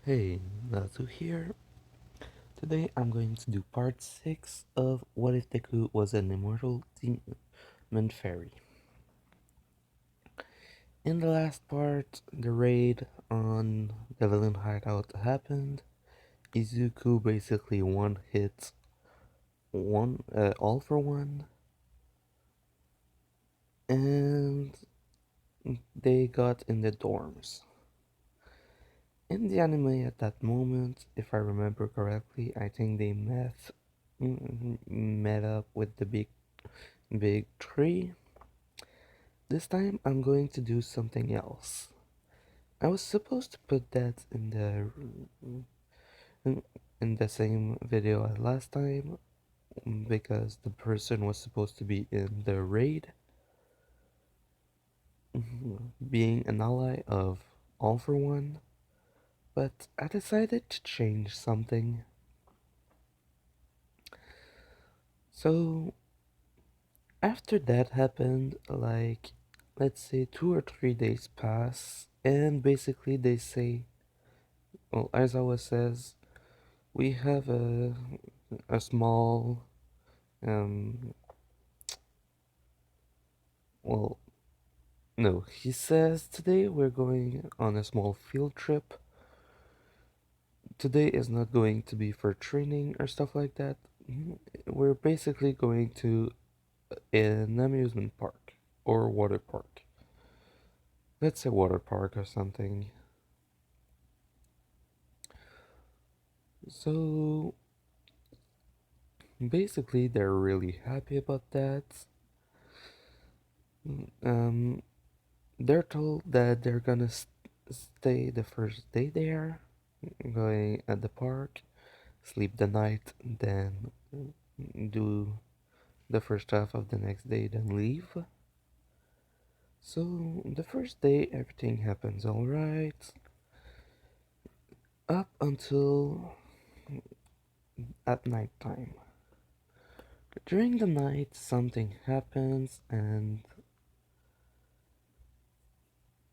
Hey, Natsu here. Today I'm going to do part 6 of What If Deku Was an Immortal Demon Fairy. In the last part, the raid on the villain hideout happened. Izuku basically one hit all for one, and they got in the dorms. In the anime at that moment, if I remember correctly, I think they met up with the big tree. This time I'm going to do something else. I was supposed to put that in the same video as last time because the person was supposed to be in the raid, being an ally of All for One, but I decided to change something. So after that happened, like let's say 2 or 3 days pass, and basically they say, well, Aizawa says, we have a small um well no, he says today we're going on a small field trip. Today is not going to be for training or stuff like that. We're basically going to an amusement park or water park. Let's say water park or something. So basically they're really happy about that. Um they're told that they're gonna stay the first day there, going at the park, sleep the night, then do the first half of the next day, then leave. So the first day everything happens alright, up until at night time. During the night something happens and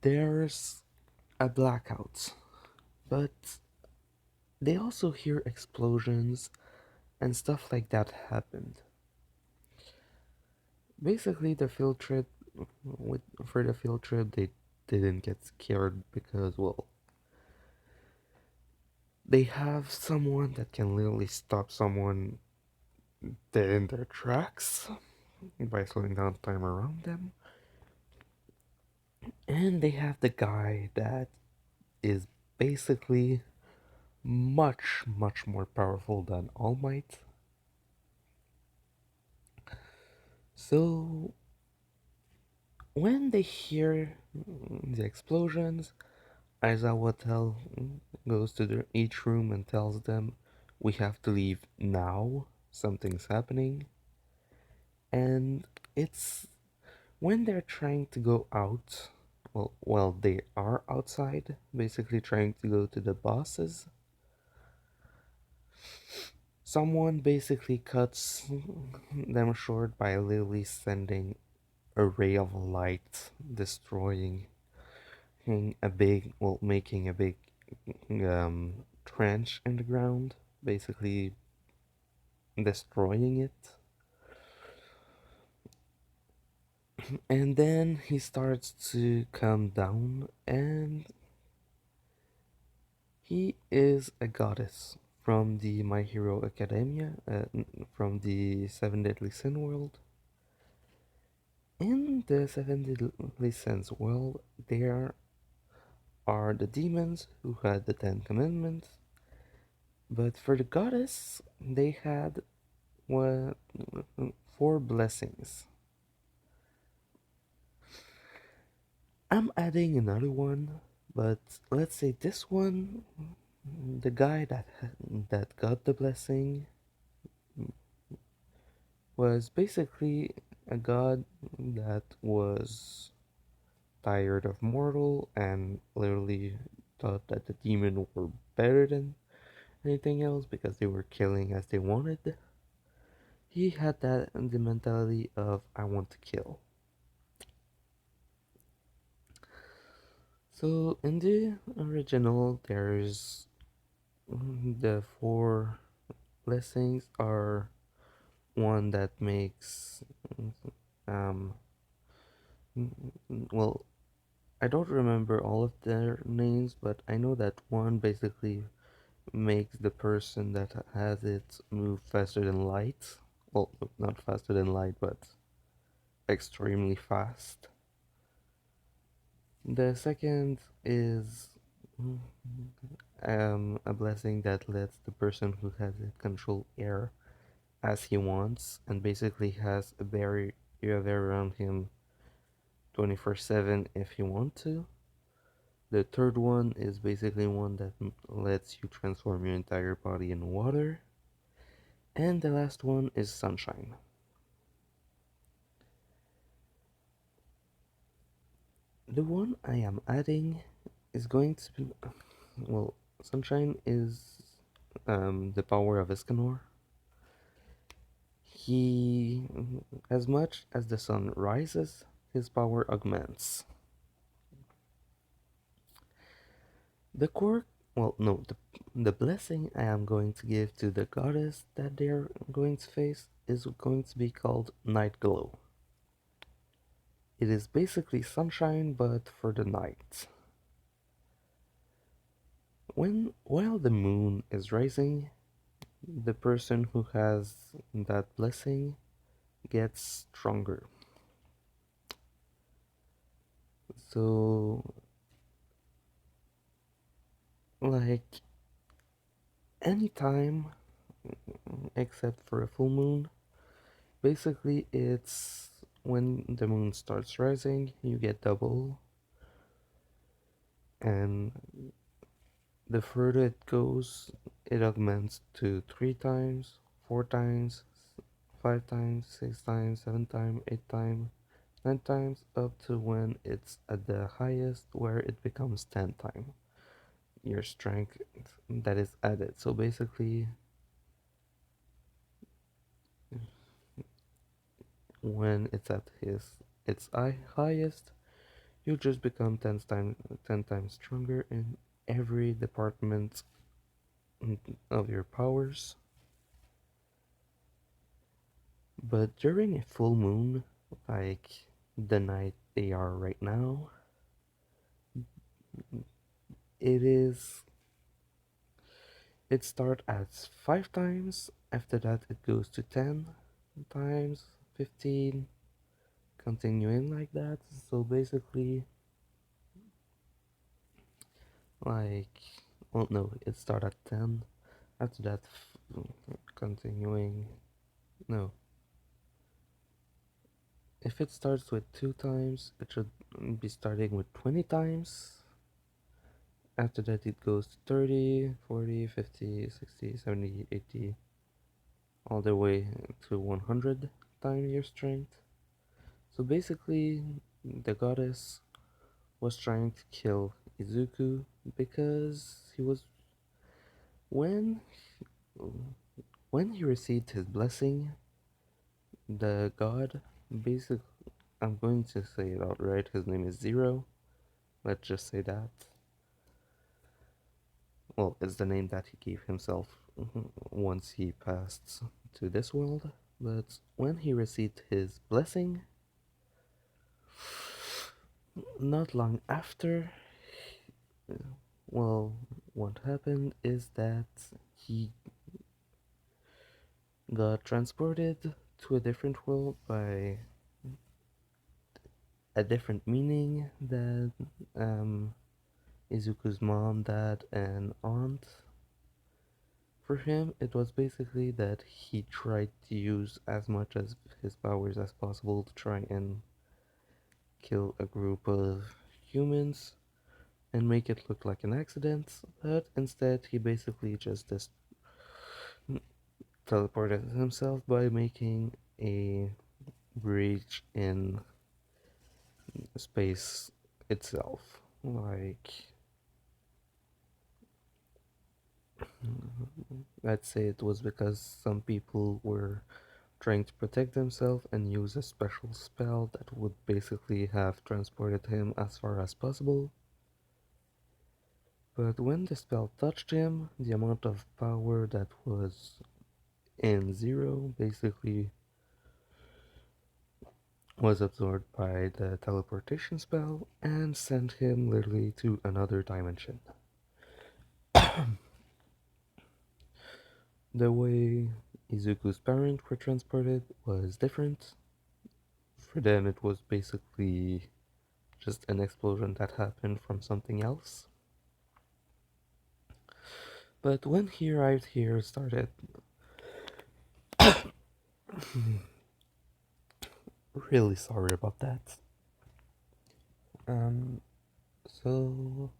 there's a blackout. But they also hear explosions and stuff like that happened. Basically, the field trip for the field trip, they didn't get scared because, well, they have someone that can literally stop someone dead in their tracks by slowing down time around them, and they have the guy that is basically much more powerful than All Might. So when they hear the explosions, Aizawa goes to each room and tells them, "We have to leave now. Something's happening." And it's when they're trying to go out. Well, they are outside, basically trying to go to the bosses. Someone basically cuts them short by literally sending a ray of light, destroying making a big trench in the ground, basically destroying it. And then he starts to come down, and he is a goddess from the My Hero Academia, from the Seven Deadly Sin world. In the Seven Deadly Sins world, there are the demons who had the Ten Commandments, but for the goddess, they had what, four blessings. I'm adding another one, but let's say this one, the guy that got the blessing was basically a god that was tired of mortal and literally thought that the demon were better than anything else because they were killing as they wanted. He had that the mentality of I want to kill. So in the original, there's The four blessings are one that makes um well, I don't remember all of their names, but I know that one basically makes the person that has it move faster than light. Well, not faster than light, but extremely fast. The second is a blessing that lets the person who has it control air as he wants and basically has a barrier around him 24/7 if you want to. The third one is basically one that lets you transform your entire body in water. And the last one is sunshine. The one I am adding is going to be, well, sunshine is the power of Escanor. He, as much as the sun rises, his power augments. The quirk, well, no, the blessing I am going to give to the goddess that they're going to face is going to be called Night Glow. It is basically sunshine, but for the night. While the moon is rising, the person who has that blessing gets stronger. So, like, anytime except for a full moon, basically it's when the moon starts rising, you get double, and the further it goes, it augments to 3 times, 4 times, 5 times, 6 times, 7 times, 8 times, 9 times, up to when it's at the highest, where it becomes 10 times your strength that is added. So basically, when it's at highest, you just become 10 times stronger in every department of your powers. But during a full moon, like the night they are right now, it is it starts at 5 times. After that, it goes to 10 times, 15, continuing like that. So basically, like, well, no, it starts at 10. After that, continuing. No, if it starts with 2 times, it should be starting with 20 times. After that, it goes to 30, 40, 50, 60, 70, 80, all the way to 100 times your strength. So basically, the goddess was trying to kill Izuku because he was when when he received his blessing, the god basically, I'm going to say it outright. His name is Zero. Let's just say that. Well, it's the name that he gave himself once he passed to this world. But when he received his blessing, not long after, well, what happened is that he got transported to a different world by a different meaning that Izuku's mom, dad, and aunt. For him, it was basically that he tried to use as much as his powers as possible to try and kill a group of humans and make it look like an accident, but instead he basically just teleported himself by making a breach in space itself. Like, let's say it was because some people were trying to protect themselves and use a special spell that would basically have transported him as far as possible. But when the spell touched him, the amount of power that was in Zero basically was absorbed by the teleportation spell and sent him literally to another dimension. The way Izuku's parents were transported was different. For them, it was basically just an explosion that happened from something else. But when he arrived here, it started really sorry about that. Um, so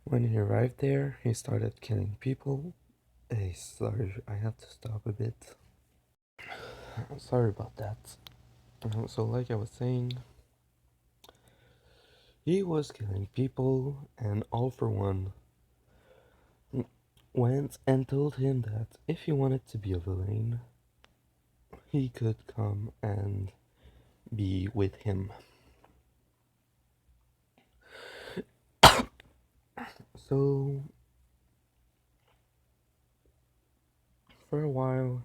when he arrived there, he started killing people. Hey, sorry, I have to stop a bit. Sorry about that. So, like I was saying, he was killing people, and All for One went and told him that if he wanted to be a villain, he could come and be with him. So, for a while,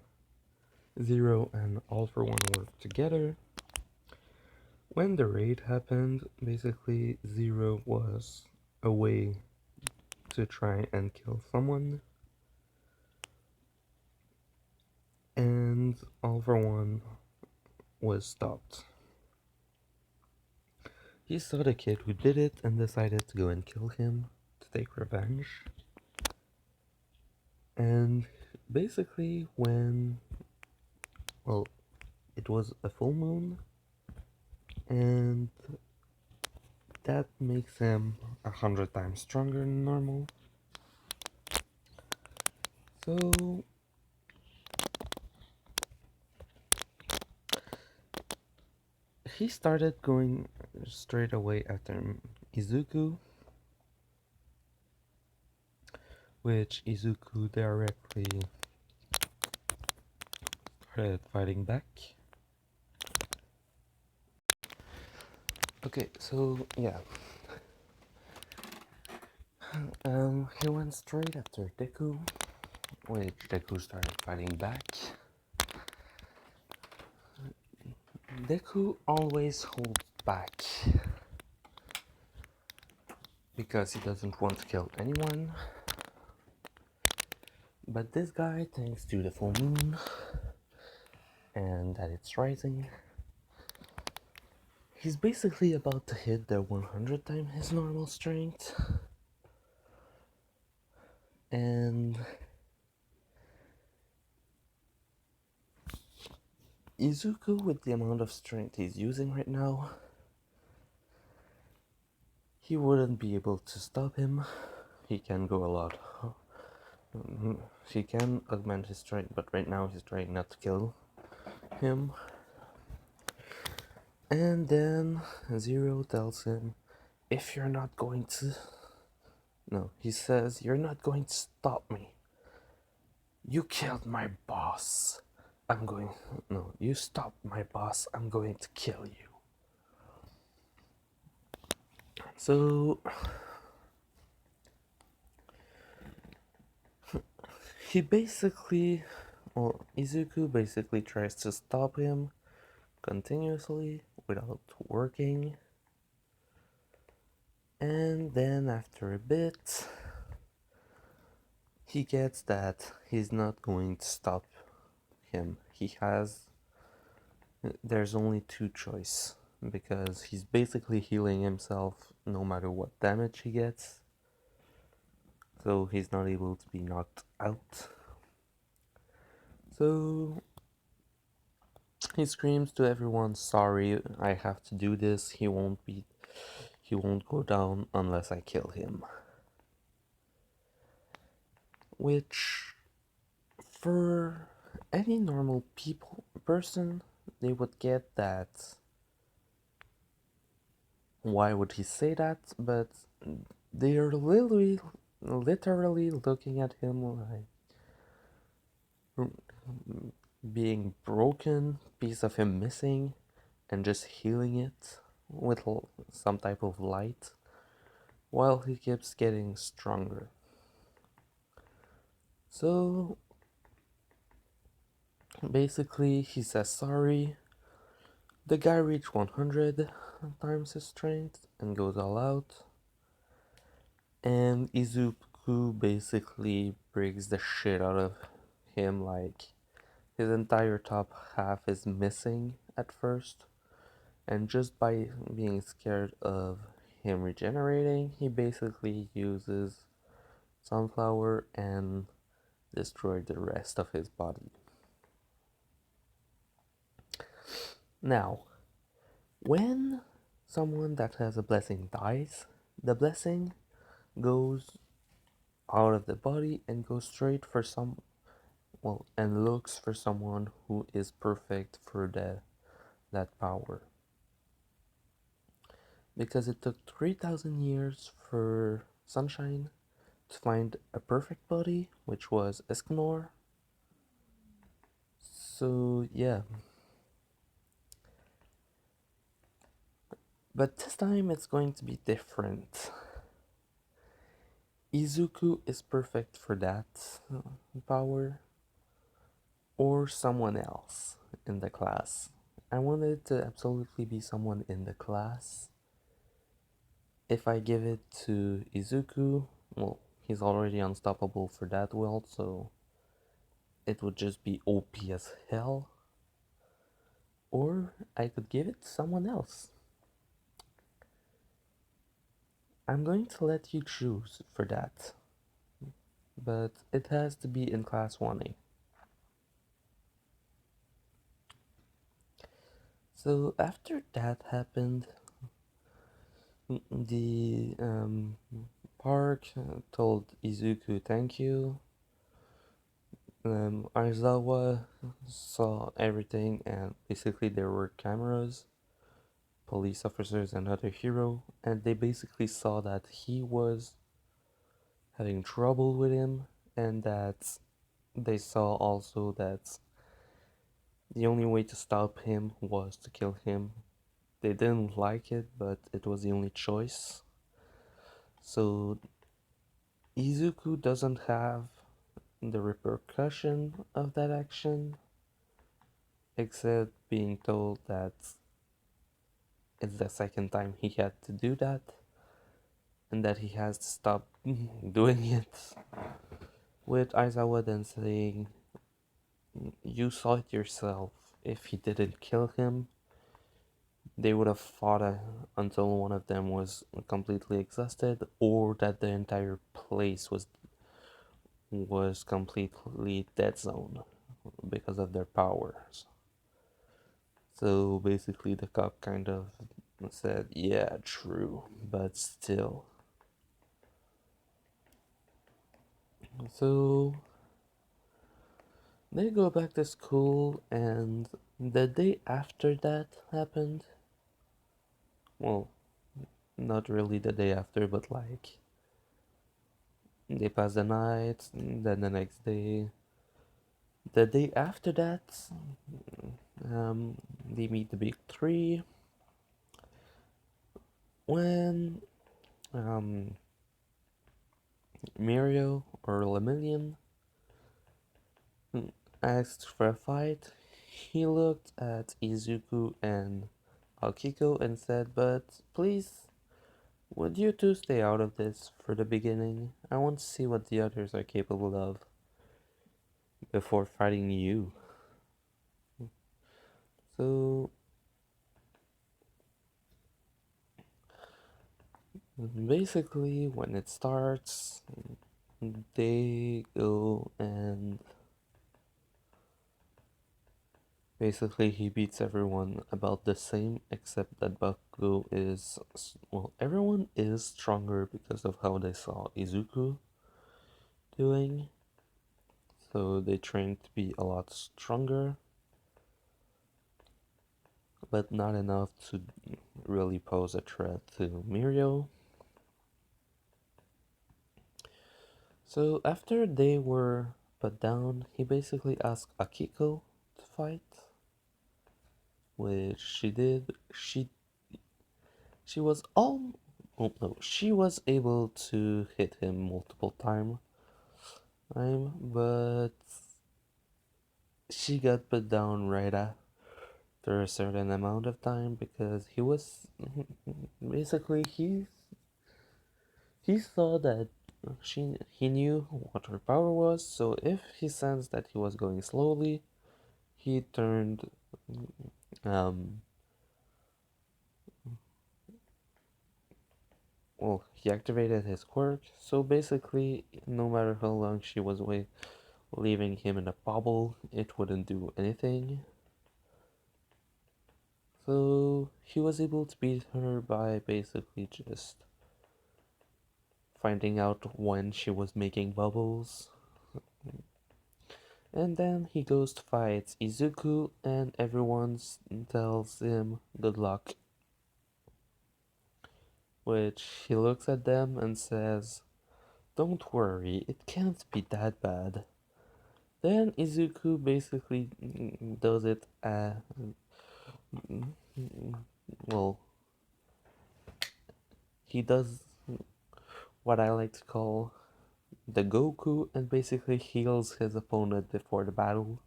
Zero and All for One worked together. When the raid happened, basically Zero was a way to try and kill someone, and All for One was stopped. He saw the kid who did it and decided to go and kill him to take revenge. And basically, well, it was a full moon, and that makes him 100 times stronger than normal. So he started going straight away after Izuku, which Izuku directly started fighting back. Okay, so yeah. He went straight after Deku, which Deku started fighting back. Deku always holds back because he doesn't want to kill anyone. But this guy, thanks to the full moon and that it's rising, he's basically about to hit the 100 times his normal strength. And Izuku, with the amount of strength he's using right now, he wouldn't be able to stop him. He can go a lot. He can augment his strength, but right now he's trying not to kill him. And then Zero tells him, if you're not going to... No, he says, you're not going to stop me. You killed my boss. I'm going... No, you stopped my boss. I'm going to kill you. So... he basically... Well, Izuku basically tries to stop him continuously without working. And then after a bit, he gets that he's not going to stop him. There's only two choices, because he's basically healing himself no matter what damage he gets. So he's not able to be knocked out. So he screams to everyone, sorry, I have to do this. He won't go down unless I kill him. Which, for any normal person, they would get that. Why would he say that? But they are literally looking at him like being broken, piece of him missing, and just healing it with some type of light. while he keeps getting stronger. So basically, he says sorry. The guy reached 100 times his strength and goes all out. And Izuku basically breaks the shit out of him, like his entire top half is missing at first. And just by being scared of him regenerating, he basically uses Sunflower and destroyed the rest of his body. Now, when someone that has a blessing dies, the blessing goes out of the body and goes straight for and looks for someone who is perfect for that power. Because it took 3,000 years for Sunshine to find a perfect body, which was Escanor. So yeah, but this time it's going to be different. Izuku is perfect for that power, or someone else in the class. I wanted it to absolutely be someone in the class. If I give it to Izuku, well, he's already unstoppable for that world, so it would just be OP as hell. Or I could give it to someone else. I'm going to let you choose for that, but it has to be in class 1A. So after that happened, the park told Izuku thank you. Aizawa saw everything, and basically there were cameras, police officers, and other hero, and they basically saw that he was having trouble with him, and that they saw also that the only way to stop him was to kill him. They didn't like it, but it was the only choice. So Izuku doesn't have the repercussion of that action, except being told that it's the second time he had to do that, and that he has to stop doing it. With Aizawa then saying, "You saw it yourself. If he didn't kill him, they would have fought until one of them was completely exhausted, or that the entire place was completely dead zone because of their powers." So basically, the cop kind of said, "Yeah, true, but still." So they go back to school, and the day after that happened, well, not really the day after, but like they pass the night, then the next day. The day after that, they meet the big three when um, Mirio or Lemillion asked for a fight. He looked at Izuku and Akiko and said, "But please, would you two stay out of this for the beginning? I want to see what the others are capable of before fighting you." So basically, when it starts, they go and basically he beats everyone about the same, except that Bakugo is, well, everyone is stronger because of how they saw Izuku doing. So they train to be a lot stronger, but not enough to really pose a threat to Mirio. So after they were put down, he basically asked Akiko to fight, which she did. She was Oh no, she was able to hit him multiple time, but she got put down right after a certain amount of time because he was basically he saw that he knew what her power was, so if he sensed that he was going slowly, he turned um well, he activated his quirk, so basically no matter how long she was away leaving him in a bubble, it wouldn't do anything. So he was able to beat her by basically just finding out when she was making bubbles. And then he goes to fight Izuku, and everyone tells him good luck. Which he looks at them and says, "Don't worry, it can't be that bad." Then Izuku basically does it, well, he does what I like to call the Goku and basically heals his opponent before the battle.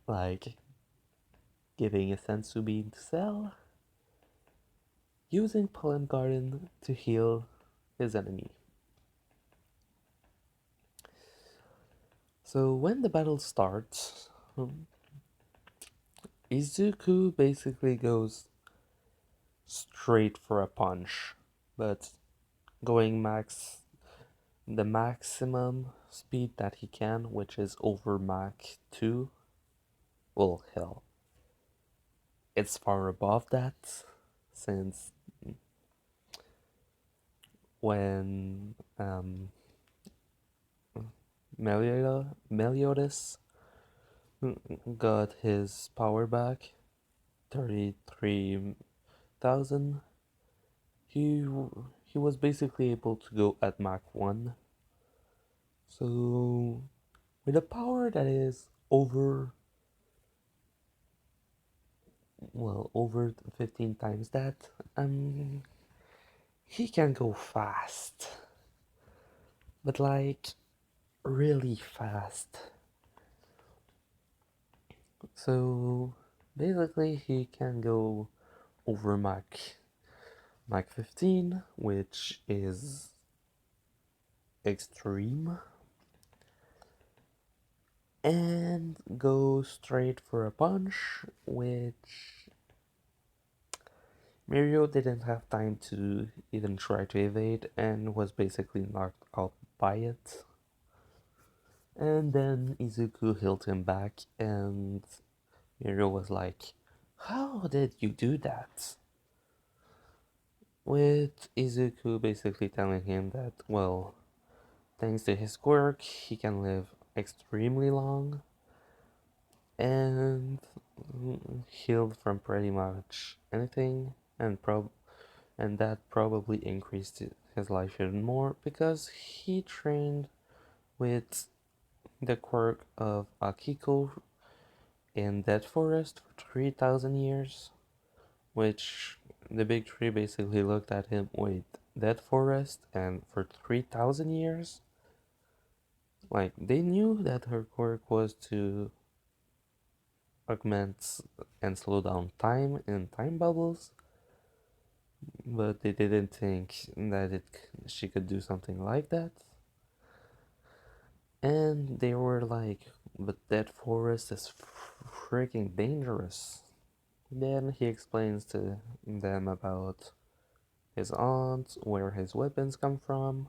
Like giving a sensu bean to Cell, using Pollen Garden to heal his enemy. So when the battle starts, Izuku basically goes straight for a punch, but going the maximum speed that he can, which is over Mach 2. Well, hell, it's far above that, since when Meliodas got his power back, 33,000, he he was basically able to go at Mach 1. So with a power that is over 15 times that, he can go fast, but like really fast. So basically he can go over Mach 15, which is extreme, and go straight for a punch, which Mirio didn't have time to even try to evade and was basically knocked out by it. And then Izuku healed him back, and Mirio was like, "How did you do that?" With Izuku basically telling him that, well, thanks to his quirk, he can live extremely long and healed from pretty much anything, and that probably increased his life even more because he trained with the quirk of Akiko in that forest for 3,000 years, which the big tree basically looked at him, wait, that forest and for 3,000 years? Like, they knew that her quirk was to augment and slow down time in time bubbles, but they didn't think that she could do something like that. And they were like, but that forest is freaking dangerous. Then he explains to them about his aunt, where his weapons come from,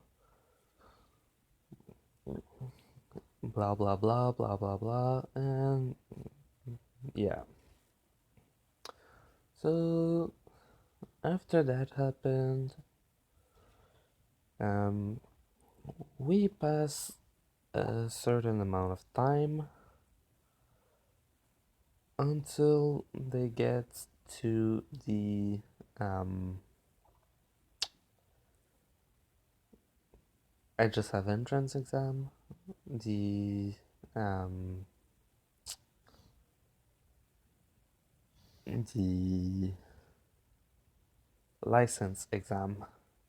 blah blah blah blah blah blah, and yeah. So after that happened, um, we pass a certain amount of time until they get to the um, I just have entrance exam, the um, the license exam.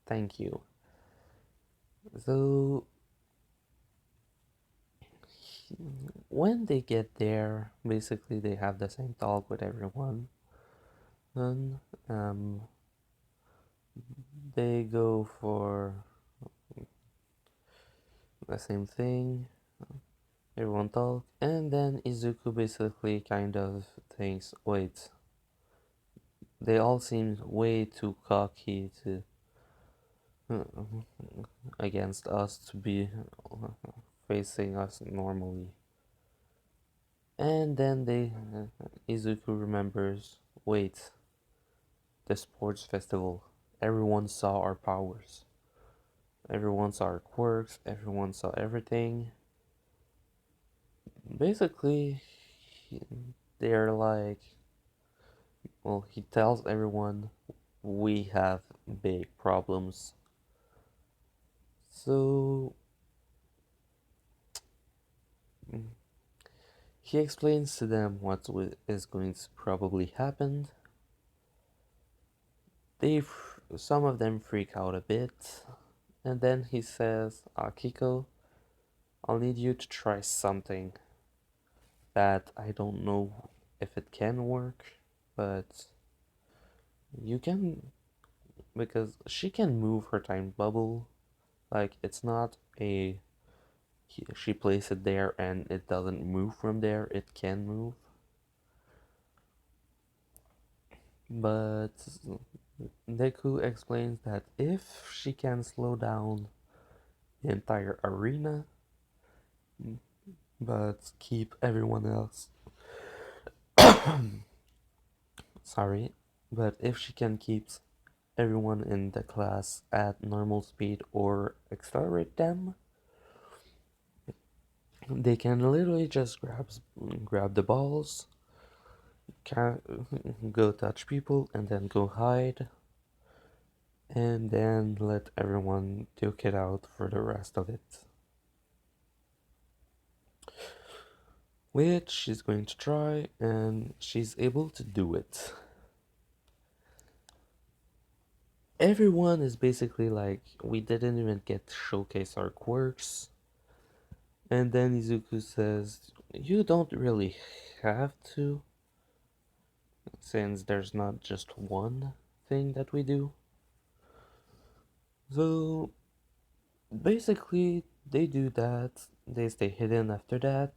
Thank you. So when they get there, basically they have the same talk with everyone, and they go for the same thing. Everyone talk, and then Izuku basically kind of thinks, wait, they all seem way too cocky to uh, against us to be facing us normally. And then Izuku remembers, wait, the sports festival. Everyone saw our powers. Everyone saw our quirks. Everyone saw everything. Basically, he- they're like, well, he tells everyone we have big problems. So mm, he explains to them what is going to probably happen. Some of them freak out a bit, and then he says, Akiko, I'll need you to try something that I don't know if it can work, but you can, because she can move her time bubble. Like, it's not a she places it there and it doesn't move from there, it can move. But Deku explains that if she can slow down the entire arena, but keep everyone else, sorry, but if she can keep everyone in the class at normal speed or accelerate them, they can literally just grab the balls, go touch people, and then go hide, and then let everyone duke it out for the rest of it. Which she's going to try, and she's able to do it. Everyone is basically like, we didn't even get to showcase our quirks. And then Izuku says, you don't really have to, since there's not just one thing that we do. So basically, they do that. They stay hidden after that.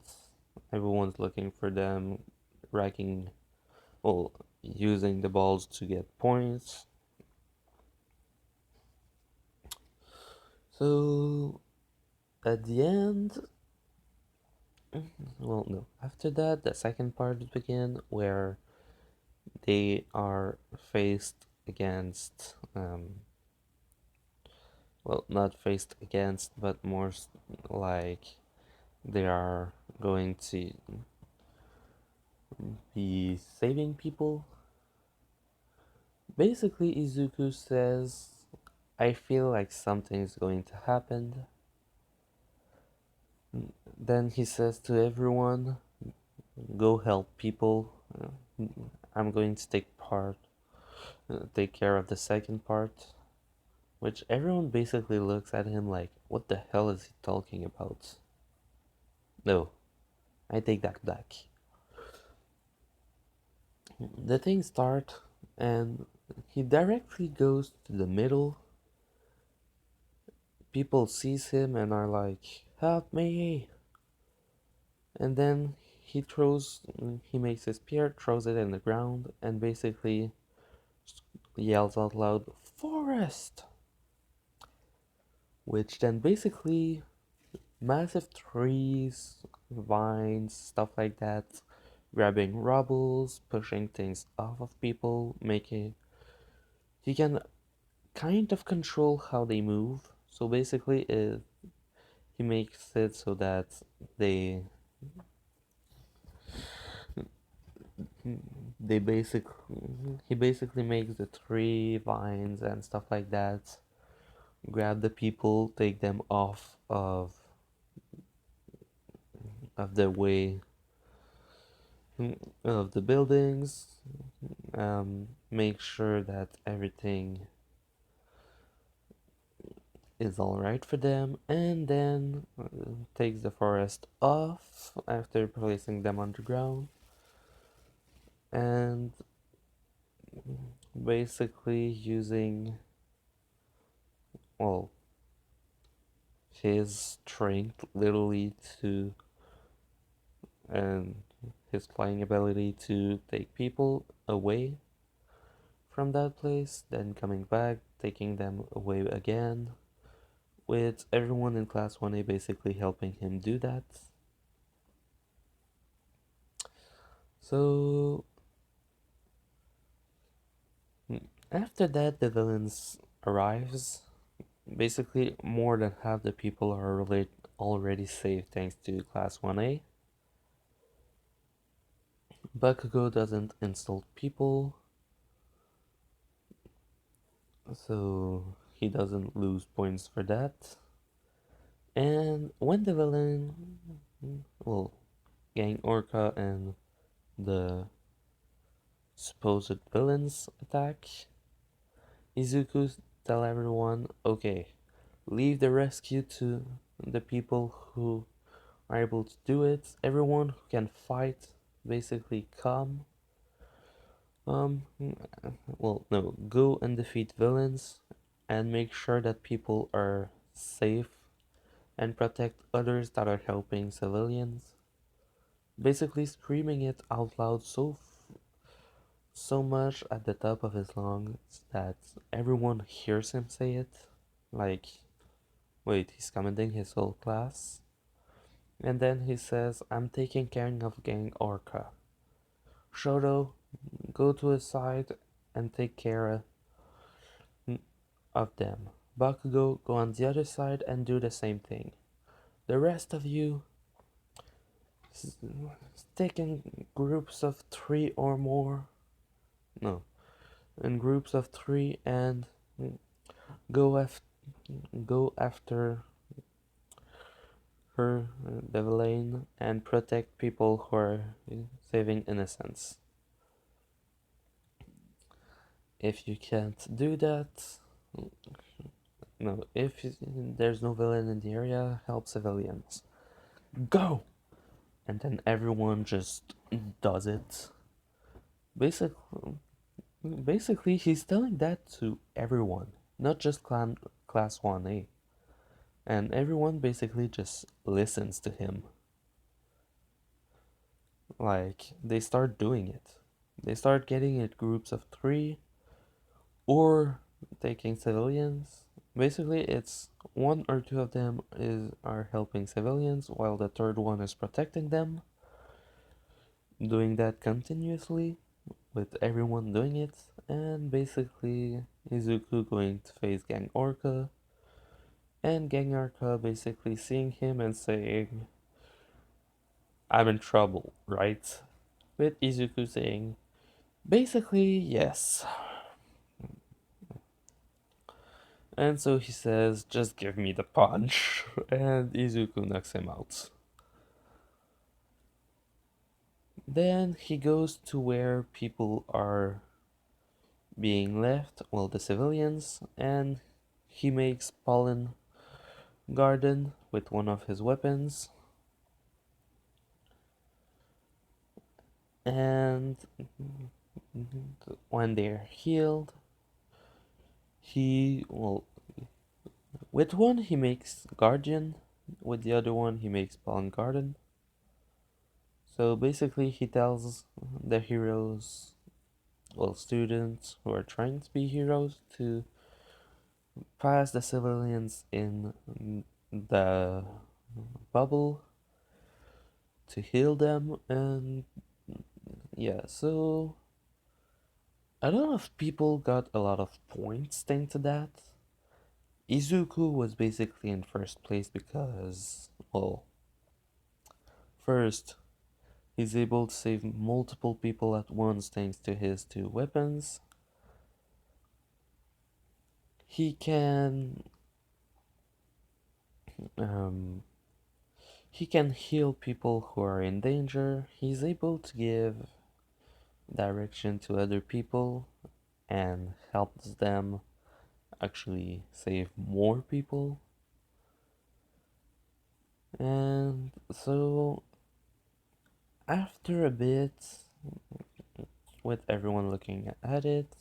Everyone's looking for them, racking, well, using the balls to get points. So at the end, well, no, after that, the second part begin where they are faced against, well, not faced against, but more like they are going to be saving people. Basically, Izuku says, I feel like something's going to happen. Then he says to everyone, go help people. I'm going to take care of the second part. Which everyone basically looks at him like, what the hell is he talking about? No, I take that back. The things start, and he directly goes to the middle. People sees him and are like, help me! And then he makes his spear, throws it in the ground, and basically yells out loud, forest! Which then basically massive trees, vines, stuff like that, grabbing rubbles, pushing things off of people, making he can kind of control how they move. So basically, he makes it so that they they basic he basically makes the tree vines and stuff like that grab the people, take them off of the way of the buildings, make sure that everything is alright for them, and then takes the forest off after placing them underground, and basically using, well, his strength literally to, and his flying ability to take people away from that place, then coming back, taking them away again, with everyone in Class 1A basically helping him do that. So, after that, the villains arrives. Basically, more than half the people are already saved thanks to Class 1A. Bakugo doesn't insult people, so he doesn't lose points for that. And when the villain, well, Gang Orca and the supposed villains attack, Izuku tell everyone, okay, leave the rescue to the people who are able to do it. Everyone who can fight, basically come. Um, well, no, go and defeat villains and make sure that people are safe and protect others that are helping civilians. Basically, screaming it out loud so much at the top of his lungs that everyone hears him say it. Like, wait, he's commanding his whole class. And then he says, I'm taking care of Gang Orca. Shoto, go to his side and take care of them. Bakugo, go on the other side and do the same thing. The rest of you, stick in groups of three or more. No, in groups of three and go af- go after her, the villain, and protect people who are saving innocents. If you can't do that, no, if there's no villain in the area, help civilians. Go! And then everyone just does it. Basically, basically, he's telling that to everyone, not just class 1A. And everyone basically just listens to him. Like, they start doing it. They start getting it groups of three or taking civilians. Basically, it's one or two of them are helping civilians while the third one is protecting them. Doing that continuously with everyone doing it, and basically Izuku going to face Gang Orca, and Gang Orca basically seeing him and saying, I'm in trouble, right? With Izuku saying, basically, yes. And so he says, just give me the punch. And Izuku knocks him out. Then he goes to where people are being left, well, the civilians, and he makes Pollen Garden with one of his weapons. And when they're healed, well, with one he makes Guardian, with the other one he makes Pollen Garden. So basically, he tells the heroes, well, students who are trying to be heroes, to pass the civilians in the bubble to heal them, and yeah, so a lot of people got a lot of points thanks to that. Izuku was basically in first place because, well, first, he's able to save multiple people at once thanks to his two weapons. He can um, He can heal people who are in danger. He's able to give direction to other people and helps them actually save more people. And so, after a bit, with everyone looking at it,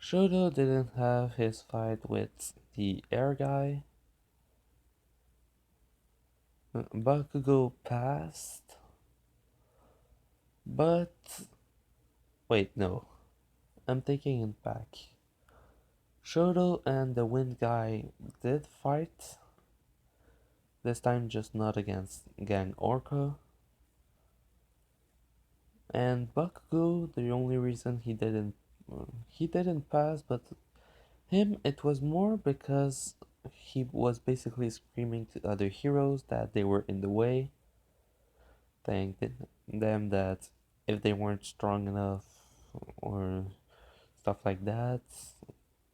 Shoto didn't have his fight with the air guy. Bakugo passed, but wait, no, I'm taking it back. Shoto and the wind guy did fight, this time just not against Gang Orca. And Bakugo, the only reason he didn't pass, but him it was more because he was basically screaming to other heroes that they were in the way, saying them that if they weren't strong enough or stuff like that,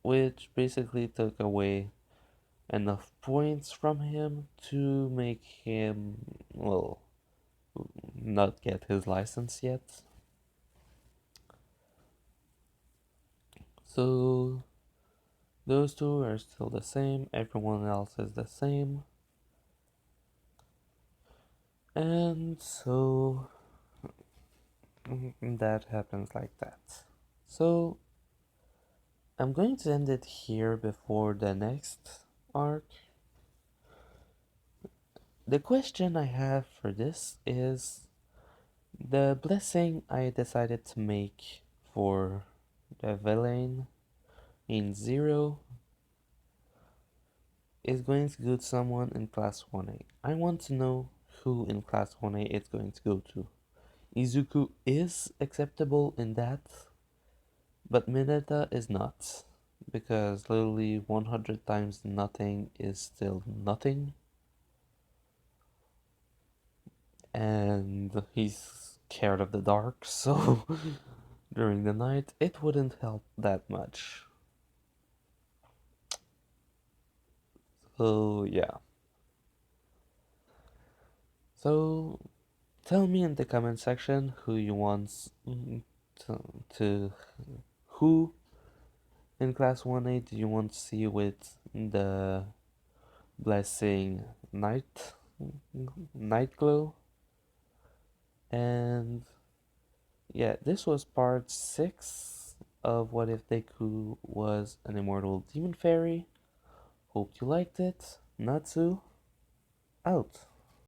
which basically took away enough points from him to make him, well, not get his license yet. So those two are still the same, everyone else is the same. And so that happens like that. So I'm going to end it here before the next arc. The question I have for this is the blessing I decided to make for the villain in Zero is going to go to someone in Class 1A. I want to know who in Class 1A it's going to go to. Izuku is acceptable in that, but Mineta is not. Because literally 100 times nothing is still nothing. And he's scared of the dark, so during the night it wouldn't help that much. So yeah. So tell me in the comment section who you want to, to who in class 1A do you want to see with the blessing night glow. And yeah, this was part 6 of What If Deku Was an Immortal Demon Fairy. Hope you liked it. Natsu out.